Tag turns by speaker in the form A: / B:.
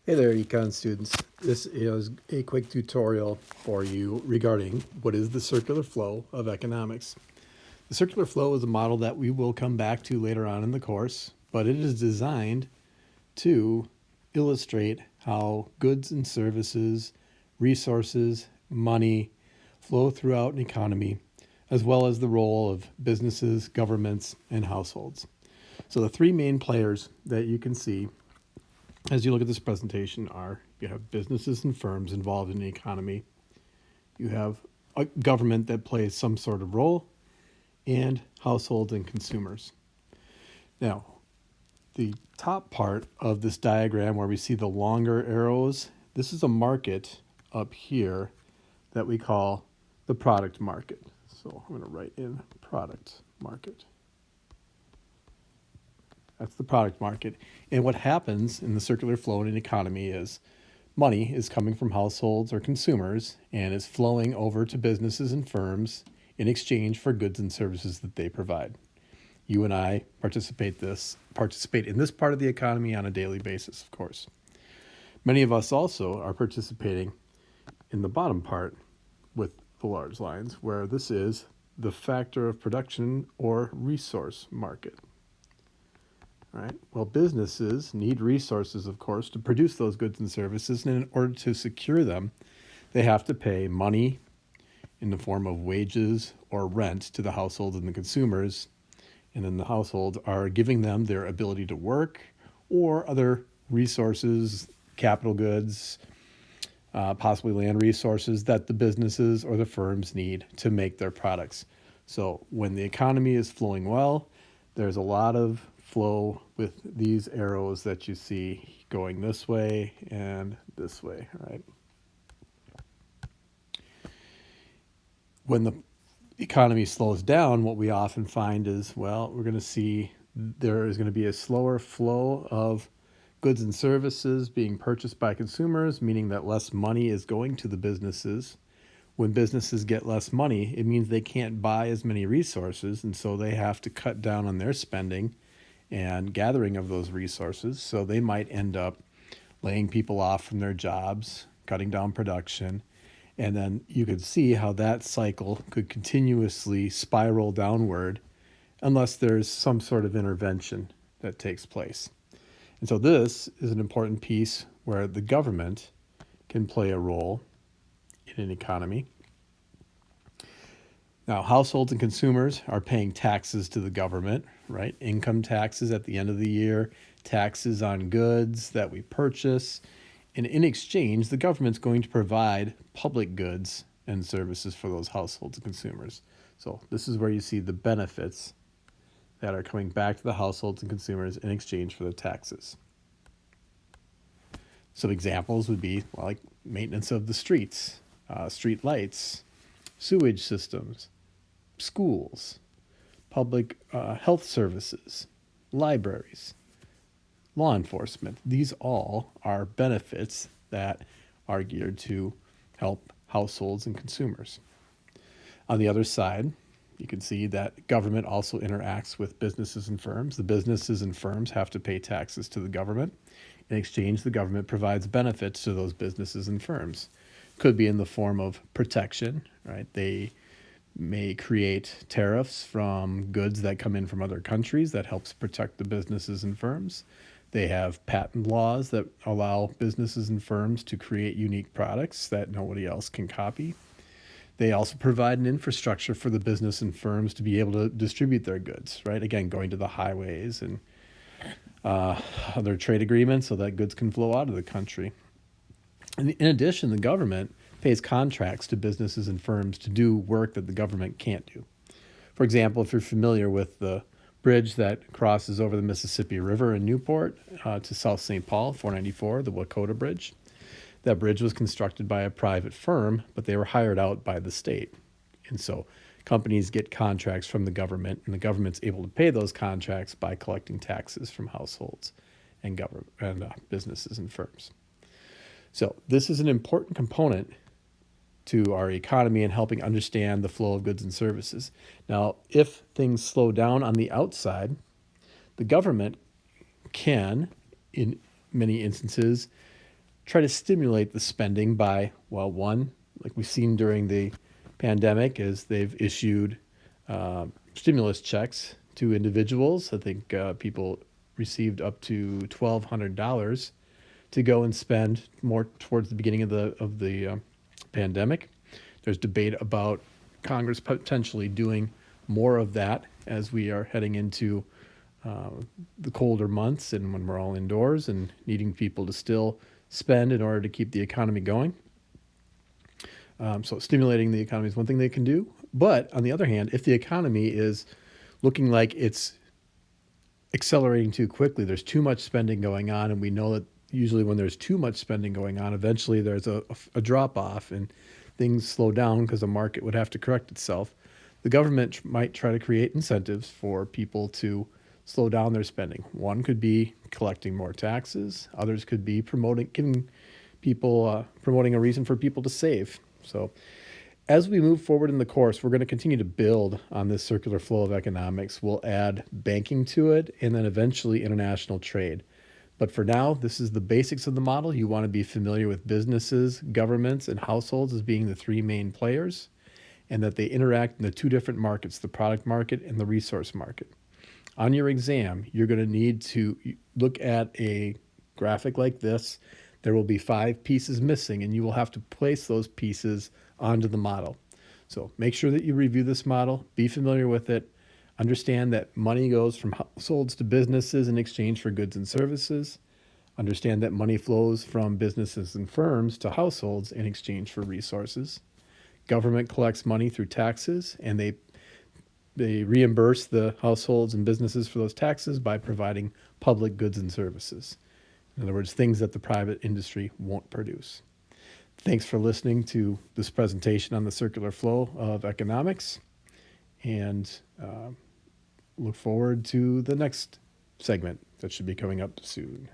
A: Hey there, econ students. This is a quick tutorial for you regarding what is the circular flow of economics. The circular flow is a model that we will come back to later on in the course, but it is designed to illustrate how goods and services, resources, money flow throughout an economy, as well as the role of businesses, governments, and households. So the three main players that you can see as you look at this presentation are you have businesses and firms involved in the economy, you have a government that plays some sort of role, and households and consumers. Now, the top part of this diagram where we see the longer arrows, this is a market up here that we call the product market. So I'm going to write in product market. That's the product market. And what happens in the circular flow in an economy is money is coming from households or consumers and is flowing over to businesses and firms in exchange for goods and services that they provide. You and I participate in this part of the economy on a daily basis, of course. Many of us also are participating in the bottom part with the large lines, where this is the factor of production or resource market. All right. Well, businesses need resources, of course, to produce those goods and services, and in order to secure them, they have to pay money in the form of wages or rent to the households and the consumers, and then the households are giving them their ability to work or other resources, capital goods, possibly land resources that the businesses or the firms need to make their products. So when the economy is flowing well, there's a lot of flow with these arrows that you see going this way and this way, right? When the economy slows down, what we often find is, well, we're going to see there is going to be a slower flow of goods and services being purchased by consumers, meaning that less money is going to the businesses. When businesses get less money, it means they can't buy as many resources, and so they have to cut down on their spending and gathering of those resources. So they might end up laying people off from their jobs, cutting down production. And then you could see how that cycle could continuously spiral downward unless there's some sort of intervention that takes place. And so this is an important piece where the government can play a role in an economy. Now, households and consumers are paying taxes to the government, right? Income taxes at the end of the year, taxes on goods that we purchase. And in exchange, the government's going to provide public goods and services for those households and consumers. So this is where you see the benefits that are coming back to the households and consumers in exchange for the taxes. Some examples would be like maintenance of the streets, street lights, sewage systems, schools, public health services, libraries, law enforcement. These all are benefits that are geared to help households and consumers. On the other side, you can see that government also interacts with businesses and firms. The businesses and firms have to pay taxes to the government. In exchange, the government provides benefits to those businesses and firms. Could be in the form of protection, right? They may create tariffs from goods that come in from other countries that helps protect the businesses and firms. They have patent laws that allow businesses and firms to create unique products that nobody else can copy. They also provide an infrastructure for the business and firms to be able to distribute their goods, right? Again, going to the highways and other trade agreements so that goods can flow out of the country. And in addition, the government pays contracts to businesses and firms to do work that the government can't do. For example, if you're familiar with the bridge that crosses over the Mississippi River in Newport to South St. Paul, 494, the Wakota Bridge, that bridge was constructed by a private firm, but they were hired out by the state. And so companies get contracts from the government, and the government's able to pay those contracts by collecting taxes from households and businesses and firms. So this is an important component to our economy and helping understand the flow of goods and services. Now, if things slow down on the outside, the government can, in many instances, try to stimulate the spending by, well, one, like we've seen during the pandemic, is they've issued stimulus checks to individuals. I think people received up to $1,200 to go and spend more towards the beginning of the pandemic. There's debate about Congress potentially doing more of that as we are heading into uh, the colder months and when we're all indoors and needing people to still spend in order to keep the economy going. So stimulating the economy is one thing they can do. But on the other hand, if the economy is looking like it's accelerating too quickly, there's too much spending going on, and we know that usually when there's too much spending going on, eventually there's a drop off and things slow down because the market would have to correct itself. The government might try to create incentives for people to slow down their spending. One could be collecting more taxes. Others could be giving people, promoting a reason for people to save. So, as we move forward in the course, we're going to continue to build on this circular flow of economics. We'll add banking to it and then eventually international trade. But for now, this is the basics of the model. You want to be familiar with businesses, governments, and households as being the three main players, and that they interact in the two different markets, the product market and the resource market. On your exam, you're going to need to look at a graphic like this. There will be 5 pieces missing, and you will have to place those pieces onto the model. So make sure that you review this model, be familiar with it, understand that money goes from households to businesses in exchange for goods and services. Understand that money flows from businesses and firms to households in exchange for resources. Government collects money through taxes, and they reimburse the households and businesses for those taxes by providing public goods and services. In other words, things that the private industry won't produce. Thanks for listening to this presentation on the circular flow of economics, and look forward to the next segment that should be coming up soon.